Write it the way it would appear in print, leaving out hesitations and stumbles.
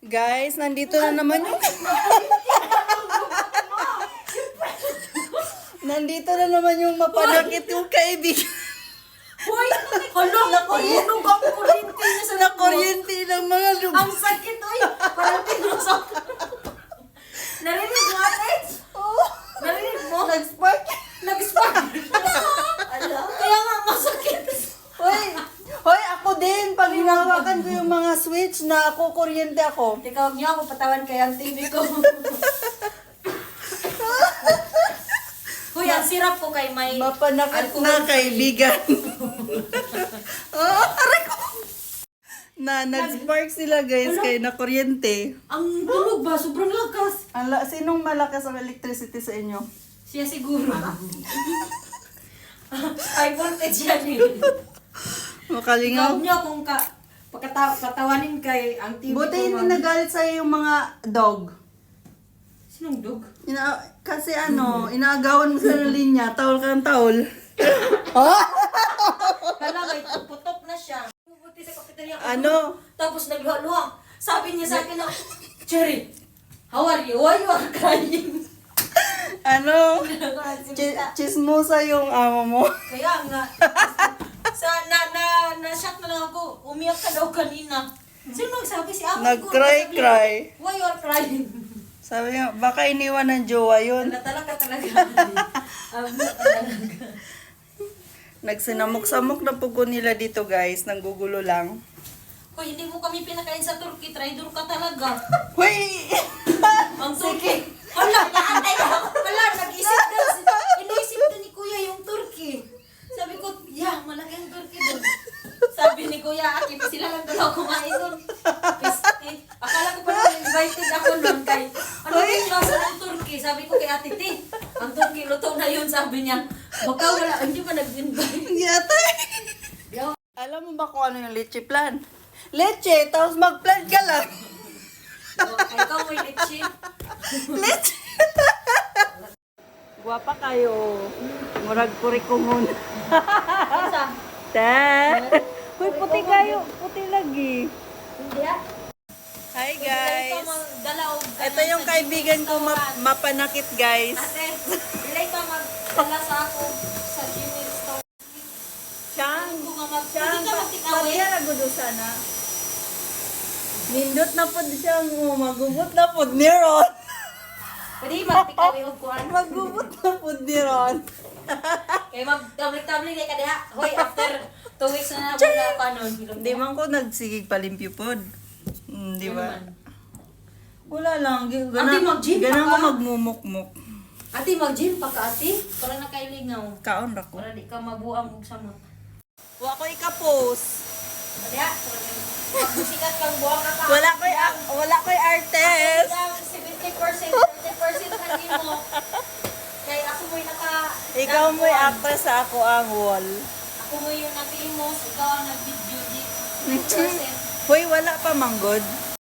Guys, nandito na naman yung... Nandito na naman yung mapanakit yung kaibigan. Hoy! Hala! Nakuhinog ang kuryente niya sa Na kuryente ng mga lugar. Ang sakit, oy! Parang tinusak. Narinig mo, ate? Oh, Narinig mo? nag-spark. Nag-spark. Kaya nga, masakit. Hoy, ako din. Pag hinawakan ko yung mga switch na ako, kuryente ako. Ikaw niyo ako patawan kay ang TV ko. Hoy, ang sirap ko kay may... Mapanakit na kaibigan. Oh, aray ko. Nag-spark sila guys kay na kuryente. Ang tulog ba? Sobrang lakas. Sinong malakas ang electricity sa inyo? Siya siguro. High voltage yan eh. Makalingaw. Ikaw niyo kung patawanin kay ang TV Buti ko. hindi nagalit sa'yo yung mga dog. Sinong dog? Kasi inaagawan mo sa linya, tawol ka ng tawol. Oh? Hala, may putok na siya. Buti sa kapitanya ko. Ano? Tapos nagluha-luha. Sabi niya sa akin na, Cherry, how are you? Why you are crying? Chismosa yung amo mo. Kaya nga, na-shock na lang ako. Umiyak ka daw kanina. Sino nagsabi? Si amo ko. Nag-cry. Why you are crying? Sabi niya, baka iniwan ng jowa yun. Natala ka talaga. Talaga. Nagsinamok-samok na pugo nila dito guys, nanggugulo lang. Hoy, hindi mo kami pinakain sa Turkey. Traidor ka talaga. Hoy! Ang Turkey. Hala, naantay ako. Hala, iniisip na ni Kuya yung Turkey. Sabi ko, malaki ang Turkey doon. Sabi ni Kuya, kita sila lang dalaw kumain doon. Akala ko pa naman invited ako doon kay, ano yung klasa ng Turkey? Sabi ko kay Ate T, ang Turkey luto na yun, sabi niya. Baka wala, hindi pa nag-invite. Yata. Alam mo ba kung ano yung leche plan? Leche, tapos mag-plan ka lang. Ikaw may leche. Leche. Guwapa kayo. Murag kurikumon. Isa. Ta. Hoy, puti kayo. Puti lagi. Hindi ah. Hi Ito guys. magdala o Ito yung kaibigan ko mapanakit guys. Ate, bilay ka magdala sa ako sa Jimmy Store. Siyang. Hindi ka mag-tikawin. Pagyan na gudo sana. Nindot na po siyang magubot na po ni Ron. Pwede mag-tikawin o kuhan. Magubot na po ni Ron. Kaya mag-tabling-tabling kay kadiha. Hoy, after 2 weeks na wala pa nun. Di man ko nagsigig palimpyo pod. Di ba? Wala lang. Ate, mag-gym pa Ganang ka? ko magmumukmuk. Ate, mag-gym pa ka ate. Para nakailingaw. Kaon ra ko. Para di ka mabuang og samot. Wa ko ika-post. Kadiha, magbusikat kang buwang na ka. Wala ko'y artist. 70%, 30% hindi mo. Kaya ako mo'y Ikaw mo'y actress sa ako ang wall. Ako mo yung nag-imos, ikaw ang nag-video di 10%. Hoy, wala pa manggod.